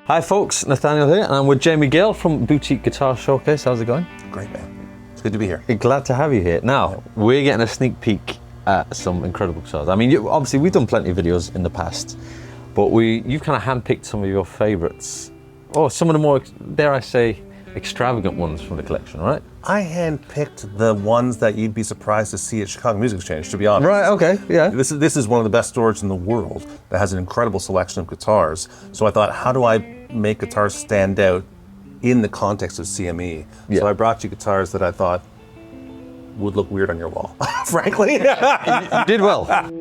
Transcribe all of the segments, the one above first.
Hi folks, Nathaniel here, and I'm with Jamie Gale from Boutique Guitar Showcase. How's it going? Great, man. It's good to be here. Glad to have you here. Now, we're getting a sneak peek at some incredible guitars. I mean, obviously we've done plenty of videos in the past, but you've kind of handpicked some of your favorites, or some of the more, dare I say, extravagant ones from the collection, right? I handpicked the ones that you'd be surprised to see at Chicago Music Exchange, to be honest. Right, okay, yeah. This is one of the best stores in the world that has an incredible selection of guitars. So I thought, how do I make guitars stand out in the context of CME? Yeah. So I brought you guitars that I thought would look weird on your wall, frankly. You did well.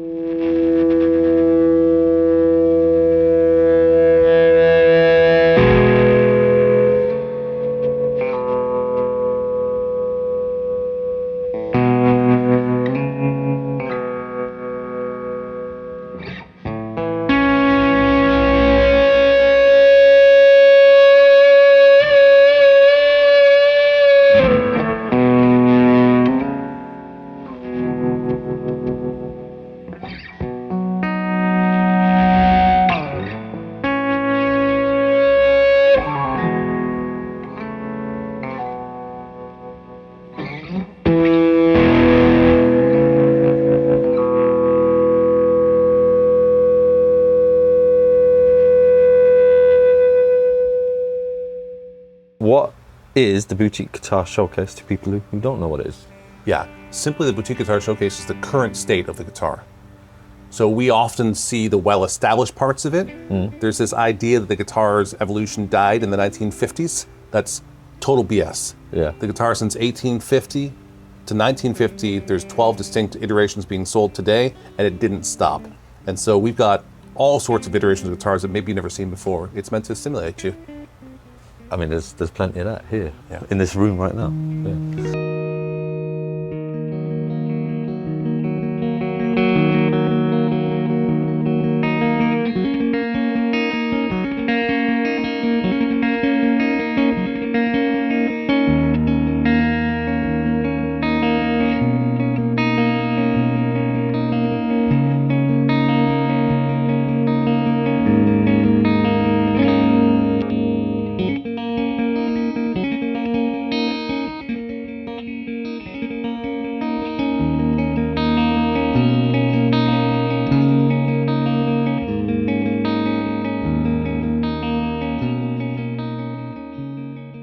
What is the Boutique Guitar Showcase to people who don't know what it is? Yeah, simply the Boutique Guitar Showcase is the current state of the guitar. So we often see the well-established parts of it. There's this idea that the guitar's evolution died in the 1950s. That's total BS. Yeah. The guitar since 1850 to 1950, there's 12 distinct iterations being sold today, and it didn't stop. And so we've got all sorts of iterations of guitars that maybe you've never seen before. It's meant to stimulate you. I mean, there's plenty of that here, Yeah. in this room right now. Yeah.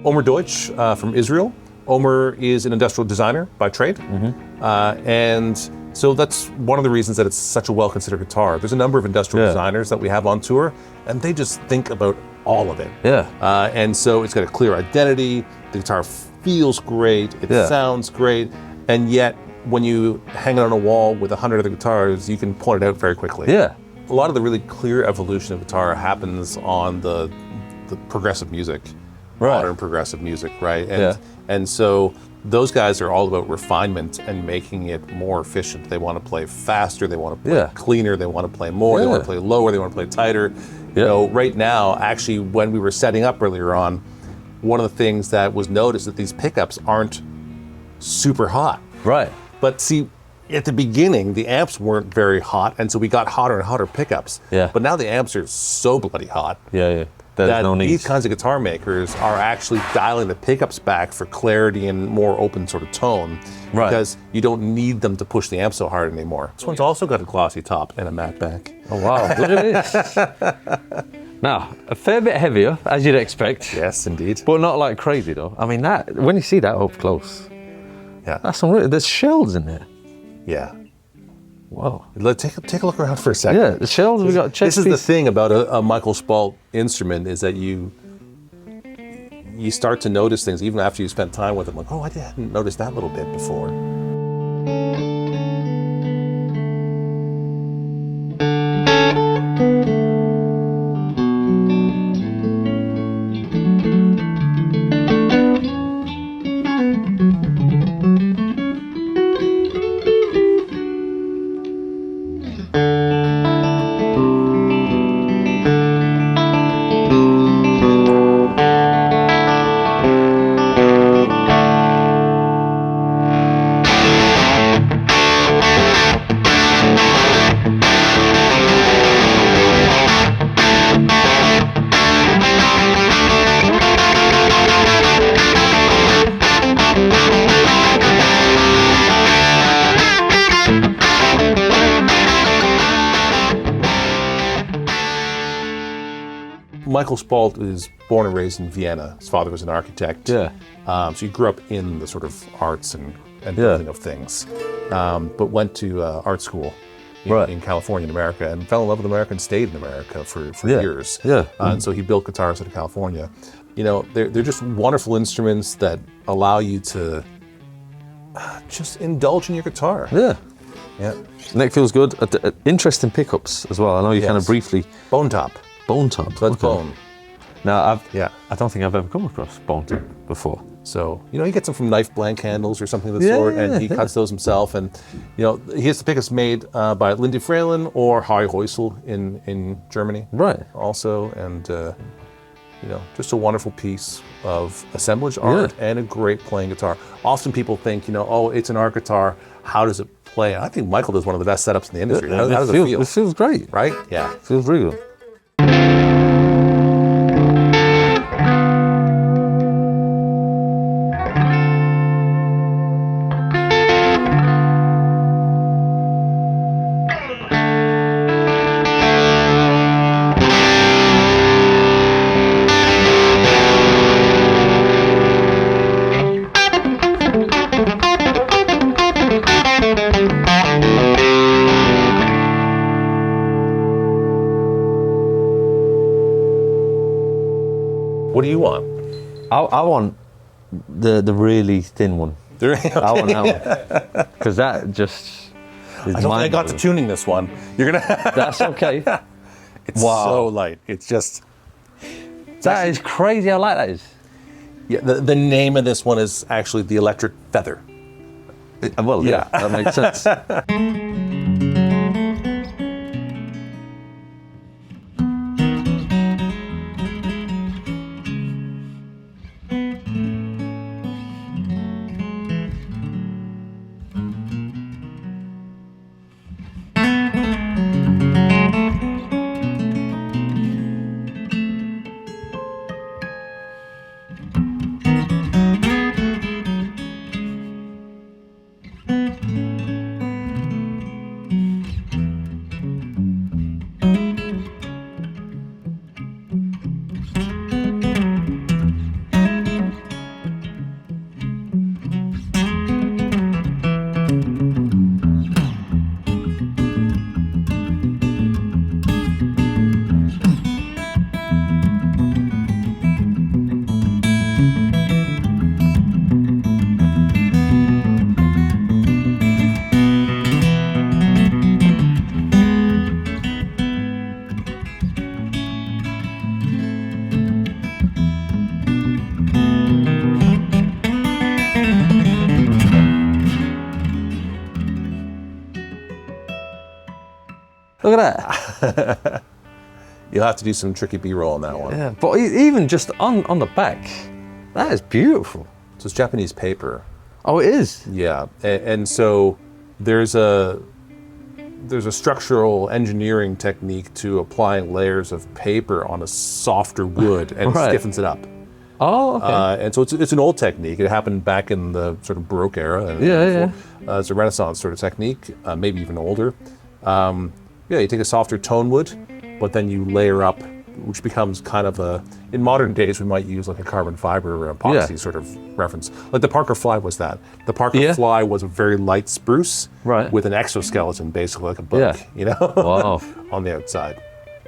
Omer Deutsch from Israel. Omer is an industrial designer by trade. And so that's one of the reasons that it's such a well-considered guitar. There's a number of industrial designers that we have on tour, and they just think about all of it. Yeah. And so it's got a clear identity, the guitar feels great, it sounds great, and yet when you hang it on a wall with 100 other guitars, you can point it out very quickly. Yeah. A lot of the really clear evolution of guitar happens on the progressive music. Modern progressive music, right? And so those guys are all about refinement and making it more efficient. They want to play faster, they want to play cleaner, they want to play more, they want to play lower, they want to play tighter. You know, right now, actually, when we were setting up earlier on, one of the things that was noticed that these pickups aren't super hot. Right. But see, at the beginning, the amps weren't very hot, and so we got hotter and hotter pickups. Yeah. But now the amps are so bloody hot. Yeah. There's no need. These kinds of guitar makers are actually dialing the pickups back for clarity and more open sort of tone. Right. Because you don't need them to push the amp so hard anymore. This one's also got a glossy top and a matte back. Oh wow, look at this. Now, a fair bit heavier, as you'd expect. Yes, indeed. But not like crazy though. I mean, that when you see that up close, Yeah. there's shells in there. Yeah. Wow. Take a look around for a second. Yeah, the shells, we got chest This is the piece. thing about a Michael Spalt instrument, is that you start to notice things even after you spent time with them. Like, oh, I hadn't noticed that little bit before. Michael Spalt is born and raised in Vienna. His father was an architect. Yeah. So he grew up in the sort of arts and building of things, but went to art school in California, in America, and fell in love with America and stayed in America for years. Yeah. And so he built guitars out of California. You know, they're just wonderful instruments that allow you to just indulge in your guitar. Yeah. Yeah. Neck feels good. Interesting pickups as well. I know you kind of briefly. Bone top. Bone top. So that's bone. Now, I don't think I've ever come across bone top before. So, you know, he gets them from knife blank handles or something of the sort, and he cuts those himself. And, you know, he has the pickups made by Lindy Fralin or Harry Heusel in Germany. Right. Also, and, you know, just a wonderful piece of assemblage art and a great playing guitar. Often people think, you know, oh, it's an art guitar. How does it play? I think Michael does one of the best setups in the industry. How does it feel? It feels great. Right? Yeah. It feels really good. What do you want? I want the really thin one. I want that one. Because that just is I don't think I got to tuning this one. You're gonna. That's okay. It's so light. It's just. That is crazy how light that is. Yeah. The name of this one is actually the Electric Feather. Well, yeah, that makes sense. Look at that. You'll have to do some tricky B-roll on that one. Yeah, but even just on the back, that is beautiful. So it's Japanese paper. Oh, it is? Yeah, and so there's a structural engineering technique to applying layers of paper on a softer wood and Right. stiffens it up. Oh, okay. And so it's an old technique. It happened back in the sort of Baroque era. And before. It's a Renaissance sort of technique, maybe even older. You take a softer tone wood, but then you layer up, which becomes kind of in modern days, we might use like a carbon fiber or epoxy sort of reference. Like the Parker Fly was that. The Parker Fly was a very light spruce with an exoskeleton, basically like a book, you know, on the outside.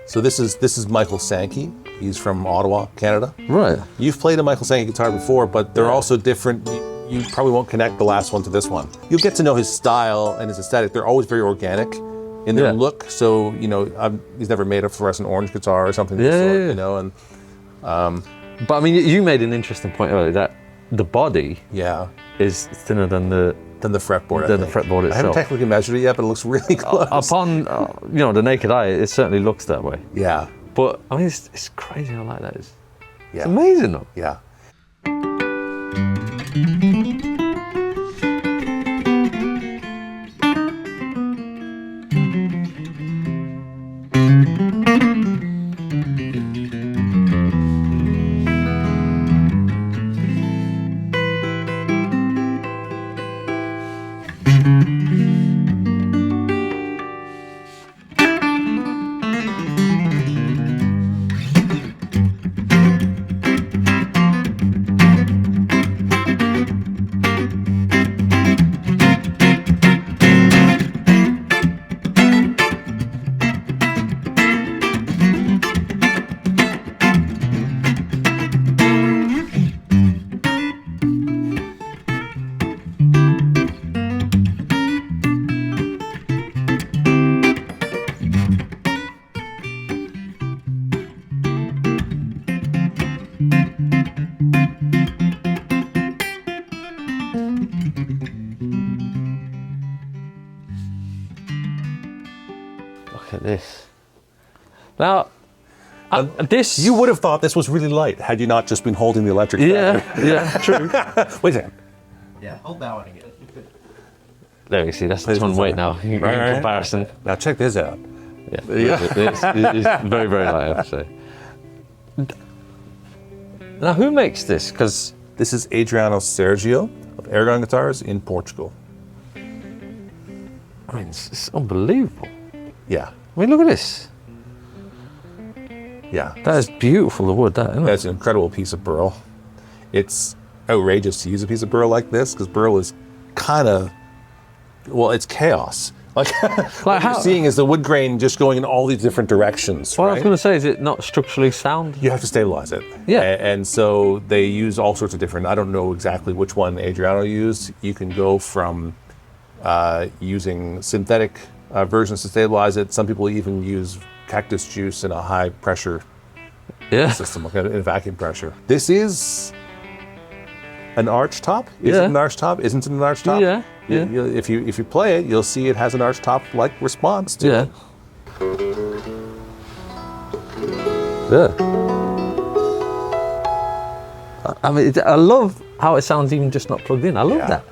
So this is Michael Sankey. He's from Ottawa, Canada. Right. You've played a Michael Sankey guitar before, but they're also different. You probably won't connect the last one to this one. You'll get to know his style and his aesthetic. They're always very organic in their look. So, you know, he's never made a fluorescent orange guitar or something of the sort, you know. And but I mean, you made an interesting point earlier that the body is thinner than the fretboard. The fretboard itself. I haven't technically measured it yet, but it looks really close. Upon you know, the naked eye, it certainly looks that way. Yeah. But I mean, it's crazy how light that is. Yeah. It's amazing though. Yeah. Look at this. Now, this... You would have thought this was really light had you not just been holding the electric Yeah, feather. yeah, true. Wait a second. Yeah, hold that one again. There you see, that's a ton weight now in comparison. Now check this out. Yeah, it's very, very light, I have to say. Now, who makes this? Because This is Adriano Sergio of Ergon Guitars in Portugal. I mean, it's unbelievable. Yeah, I mean, look at this. yeah. That is beautiful, the wood, that, isn't it? That's an incredible piece of burl. It's outrageous to use a piece of burl like this because burl is kind of, well, it's chaos. Like what how? you're seeing is the wood grain just going in all these different directions. Well, I right? was going to say, is it not structurally sound? You have to stabilize it. Yeah. And so they use all sorts of different, I don't know exactly which one Adriano used. You can go from using synthetic versions to stabilize it. Some people even use cactus juice in a high pressure system, like in vacuum pressure. This is an Archtop. Is it an Archtop? Isn't it an Archtop? Yeah. Yeah. If you play it, you'll see it has an Archtop-like response to it. Yeah. I mean, I love how it sounds even just not plugged in. I love that.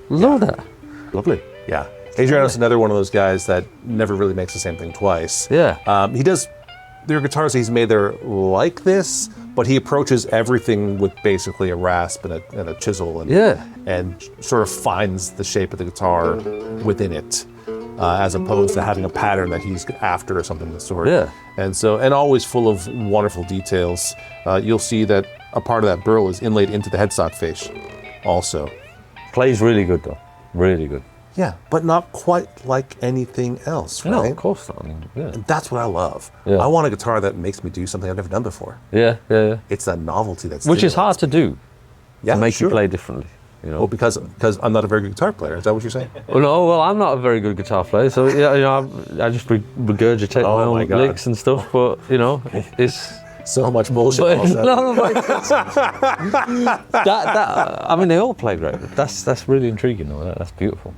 Love that. Lovely. Yeah. Adriano's another one of those guys that never really makes the same thing twice. Yeah. He does, there are guitars he's made that are like this, but he approaches everything with basically a rasp and a chisel and sort of finds the shape of the guitar within it, as opposed to having a pattern that he's after or something of the sort. Yeah. And always full of wonderful details. You'll see that a part of that burl is inlaid into the headstock face also. Plays really good though. Really good. Yeah, but not quite like anything else, right? No, of course not. I mean, yeah. And that's what I love. Yeah. I want a guitar that makes me do something I've never done before. Yeah. It's that novelty that's Which is hard to do. Yeah, to make sure. you play differently. You know. Well, because I'm not a very good guitar player. Is that what you're saying? Well, I'm not a very good guitar player, so yeah, I just regurgitate my own licks and stuff. But it's so much bullshit. I mean, they all play great. That's really intriguing, though. That's beautiful.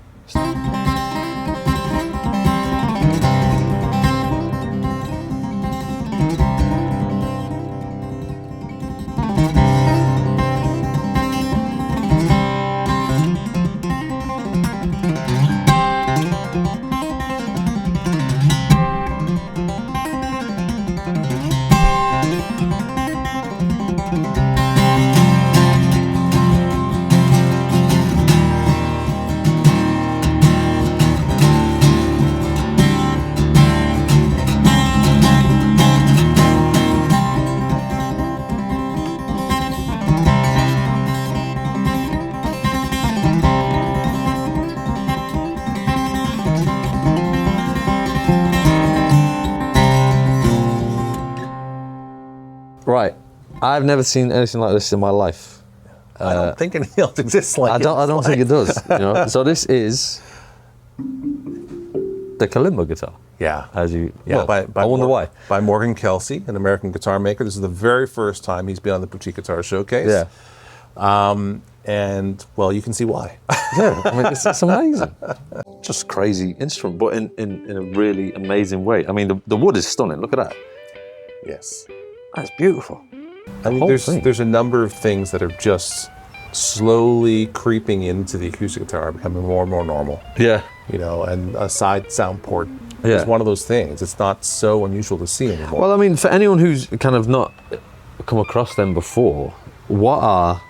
Right, I've never seen anything like this in my life. I don't think anything else exists like I don't think it does. So this is the Kalimba guitar. Yeah. I wonder why. By Morgan Kelsey, an American guitar maker. This is the very first time he's been on the Boutique Guitar Showcase. Yeah. And well, you can see why. Yeah, I mean, it's amazing. Just crazy instrument, but in a really amazing way. I mean, the wood is stunning. Look at that. Yes. That's beautiful. I mean, there's a number of things that are just slowly creeping into the acoustic guitar, becoming more and more normal. Yeah. And a side sound port Yeah. is one of those things. It's not so unusual to see anymore. Well, I mean, for anyone who's kind of not come across them before, what are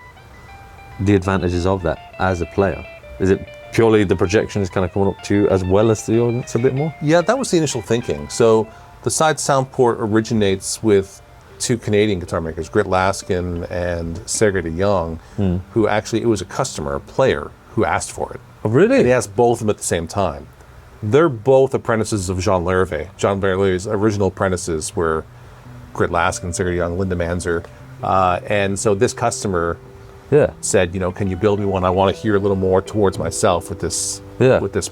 the advantages of that as a player? Is it purely the projection is kind of coming up to you as well as the audience a bit more? Yeah, that was the initial thinking. So the side sound port originates with two Canadian guitar makers, Grit Laskin and Sergey de Jong, who actually, it was a customer, a player, who asked for it. Oh, really? And he asked both of them at the same time. They're both apprentices of Jean Lervet. Jean Lervet's original apprentices were Grit Laskin, Sergey de Jong, Linda Manzer. And so this customer said, can you build me one? I want to hear a little more towards myself with this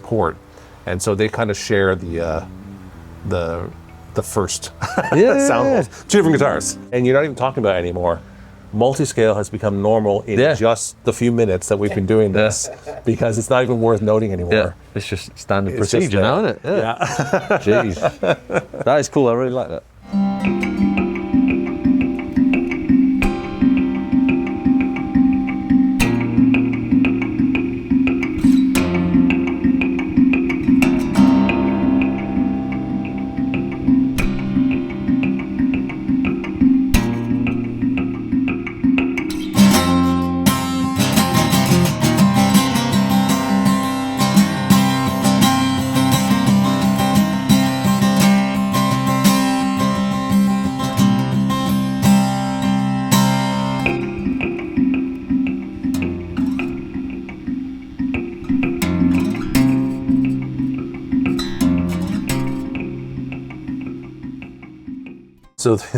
port. And so they kind of share the first sound holes. Two different guitars. And you're not even talking about anymore multi-scale has become normal in just the few minutes that we've been doing this, because it's not even worth noting anymore. Yeah, it's just standard procedure now, isn't it? Yeah. Jeez. That is cool. I really like that.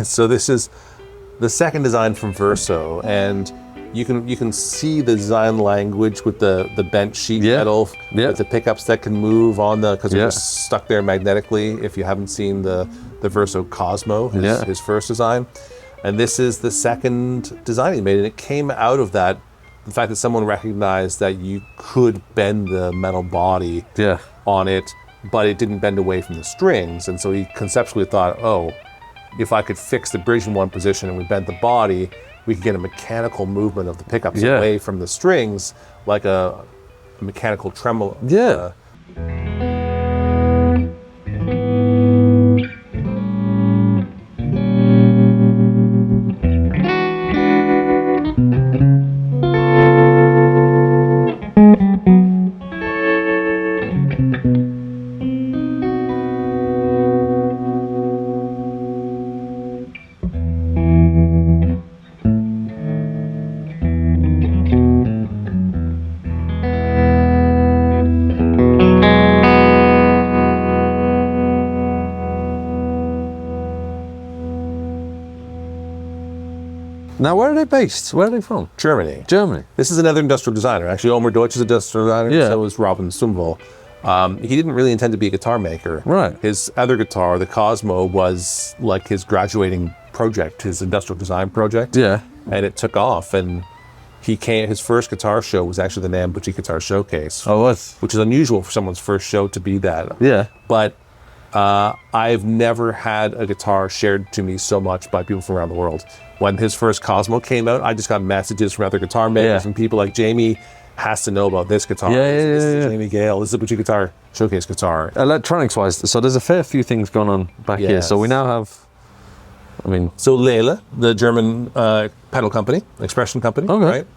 So this is the second design from Verso, and you can see the design language with the bent sheet metal, with the pickups that can move on because they're just stuck there magnetically. If you haven't seen the Verso Cosmo, his first design, and this is the second design he made, and it came out of the fact that someone recognized that you could bend the metal body on it, but it didn't bend away from the strings, and so he conceptually thought, oh, if I could fix the bridge in one position and we bent the body, we could get a mechanical movement of the pickups away from the strings, like a mechanical tremolo. Yeah. Now, where are they based? Where are they from? Germany. Germany. This is another industrial designer. Actually, Omer Deutsch is an industrial designer, so is Robin Sumvoll. He didn't really intend to be a guitar maker. Right. His other guitar, the Cosmo, was like his graduating project, his industrial design project. Yeah. And it took off, and his first guitar show was actually the Nambucci Guitar Showcase. Oh, what? Which is unusual for someone's first show to be that. Yeah. But I've never had a guitar shared to me so much by people from around the world. When his first Cosmo came out, I just got messages from other guitar makers and people like, Jamie has to know about this guitar. This is Jamie Gale. This is a Bucci Guitar Showcase guitar. Electronics-wise, so there's a fair few things going on back here. So we now have, So Lele, the German pedal company, expression company, right?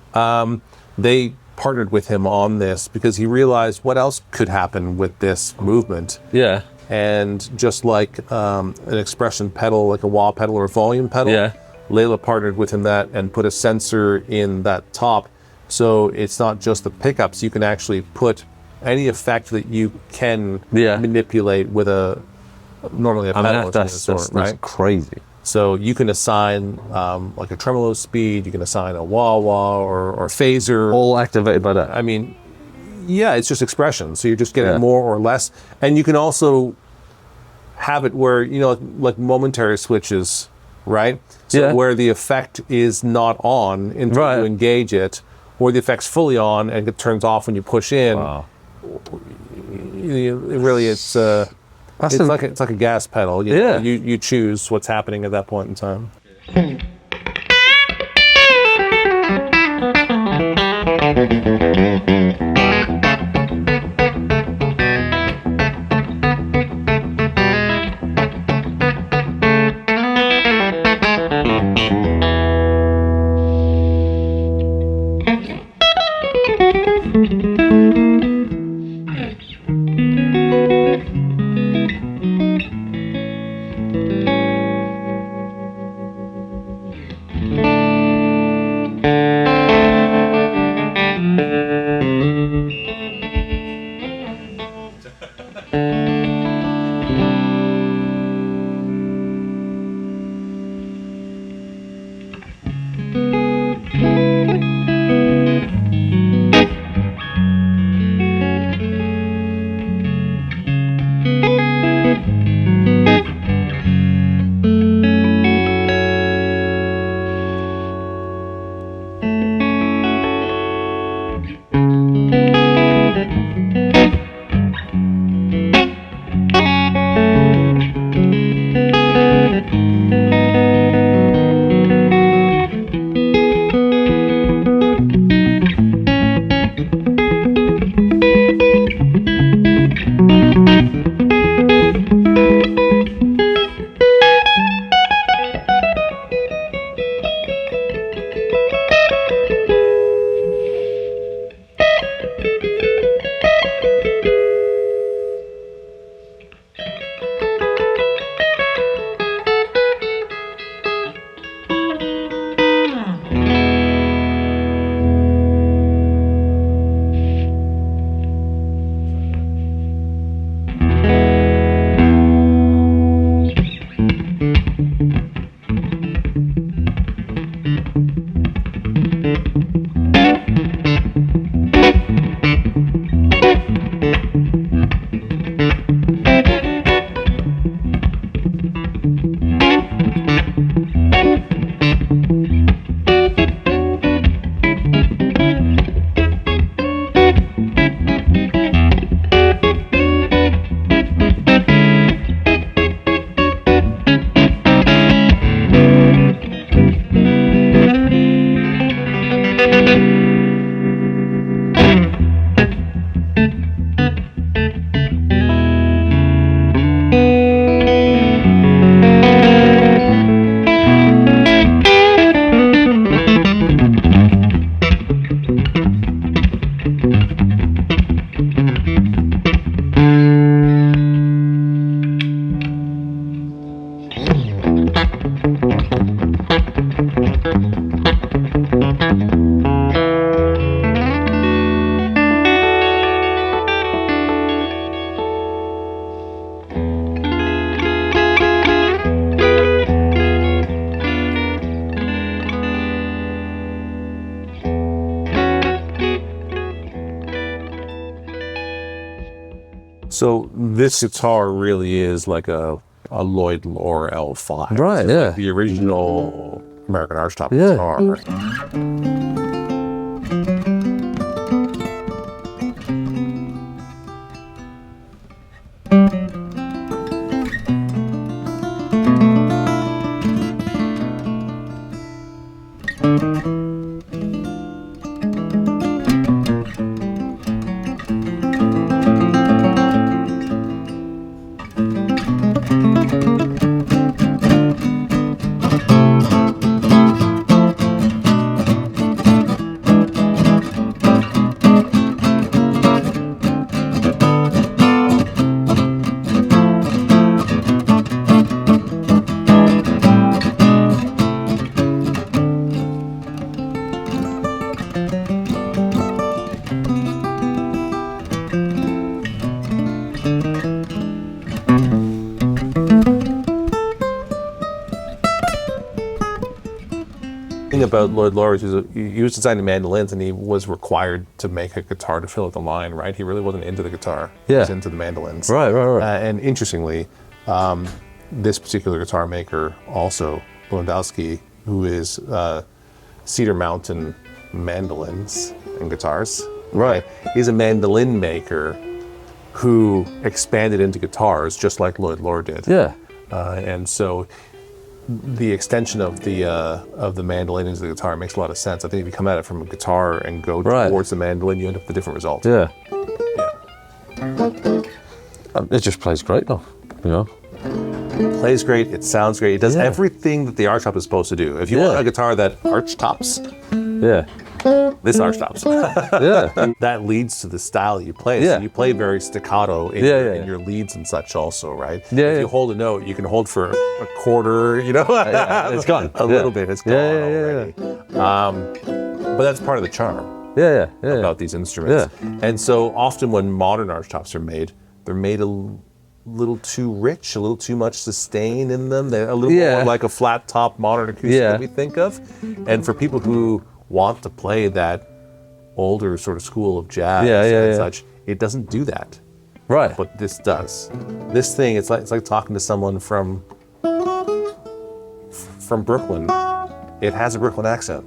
They partnered with him on this because he realized what else could happen with this movement. Yeah. And just like an expression pedal, like a wah pedal or a volume pedal, Lele partnered with him and put a sensor in that top. So it's not just the pickups. You can actually put any effect that you can manipulate with normally a pedal. That's crazy. So you can assign like a tremolo speed, you can assign a wah-wah or phaser. All activated by that. I mean, yeah, it's just expression. So you're just getting more or less. And you can also have it where, like momentary switches, right? So where the effect is not on until you engage it, or the effect's fully on and it turns off when you push in. Wow. It's like a gas pedal. You choose what's happening at that point in time. So this guitar really is like a Lloyd Loar L5. Right, yeah. The original American Archtop Yeah. guitar. About Lloyd Loar, he was designing mandolins, and he was required to make a guitar to fill out the line, right? He really wasn't into the guitar. He was into the mandolins. Right. And interestingly, this particular guitar maker, also Lewandowski, who is Cedar Mountain mandolins and guitars. Right. He's a mandolin maker who expanded into guitars just like Lloyd Loar did. Yeah. And so the extension of the mandolin into the guitar makes a lot of sense. I think if you come at it from a guitar and go towards the mandolin, you end up with a different result. Yeah. It just plays great though, you know. It plays great, it sounds great, it does everything that the Archtop is supposed to do. If you want a guitar that Archtops, this Archtops. That leads to the style you play. So you play very staccato in your leads and such also, right? If you hold a note, you can hold for a quarter, you know? It's gone. A little bit, it's gone already. But that's part of the charm about these instruments. And so often when modern Archtops are made, they're made a little too rich, a little too much sustain in them. They're a little more like a flat top modern acoustic that we think of. And for people who want to play that older sort of school of jazz and such, it doesn't do that. Right. But this does. This thing, it's like talking to someone from Brooklyn. It has a Brooklyn accent.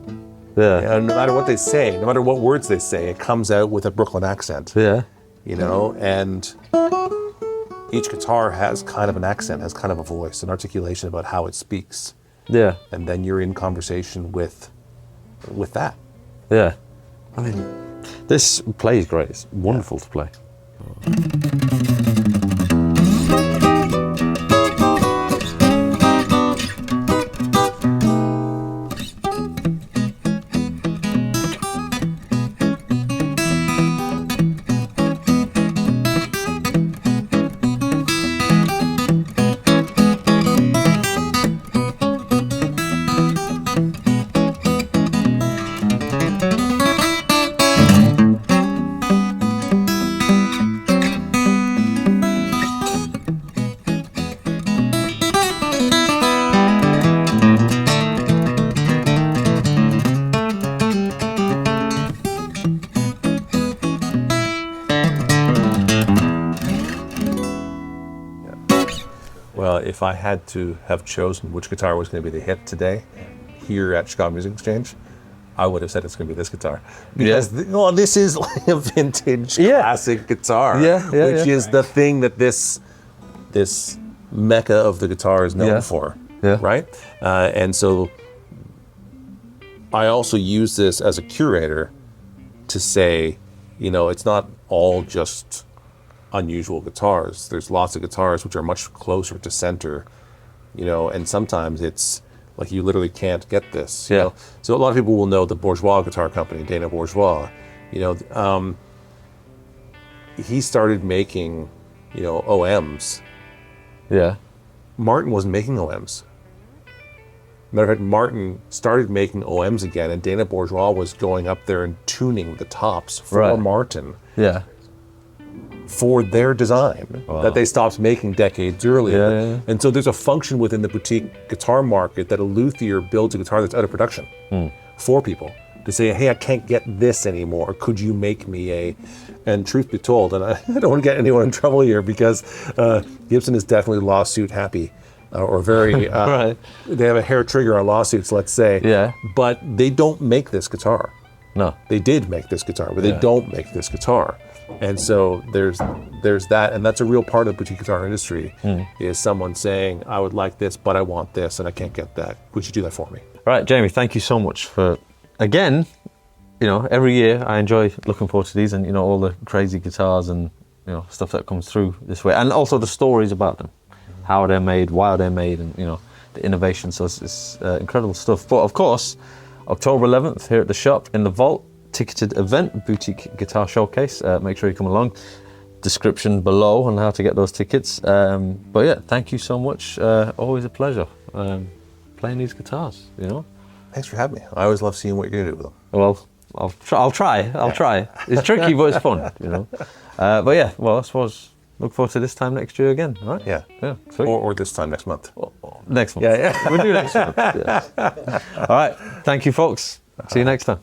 And no matter what they say, no matter what words they say, it comes out with a Brooklyn accent. You know, and each guitar has kind of an accent, has kind of a voice, an articulation about how it speaks. Yeah. And then you're in conversation with that. Yeah. I mean, this plays great. It's wonderful to play. Well, if I had to have chosen which guitar was going to be the hit today here at Chicago Music Exchange, I would have said it's going to be this guitar. Because this is like a vintage classic guitar, which is the thing that this mecca of the guitar is known for, right? And so I also use this as a curator to say, it's not all just unusual guitars. There's lots of guitars which are much closer to center, and sometimes it's like you literally can't get this. So a lot of people will know the Bourgeois guitar company, Dana Bourgeois. He started making, OMs. Yeah. Martin wasn't making OMs. Matter of fact, Martin started making OMs again, and Dana Bourgeois was going up there and tuning the tops for Martin. Yeah. For their design that they stopped making decades earlier. And so there's a function within the boutique guitar market that a luthier builds a guitar that's out of production for people to say, hey, I can't get this anymore. Could you make me a... And truth be told, and I don't want to get anyone in trouble here because Gibson is definitely lawsuit happy or very... They have a hair trigger on lawsuits, let's say. Yeah. But they don't make this guitar. No. They did make this guitar, but they don't make this guitar. And so there's that, and that's a real part of the boutique guitar industry, is someone saying, I would like this, but I want this, and I can't get that. Would you do that for me? All right, Jamie, thank you so much for, again, every year I enjoy looking forward to these and, all the crazy guitars and, stuff that comes through this way. And also the stories about them, how they're made, why they're made, and, the innovation. So it's incredible stuff. But of course, October 11th here at the shop in the Vault, ticketed event, boutique guitar showcase. Make sure you come along. Description below on how to get those tickets. But yeah, thank you so much. Always a pleasure playing these guitars. Thanks for having me. I always love seeing what you're gonna do with them. Well, I'll try. It's tricky, but it's fun. But yeah, well, I suppose look forward to this time next year again. All right? Yeah. Sweet. Or this time next month. Next month. Yeah. We'll do next month. Yeah. All right. Thank you, folks. See you next time.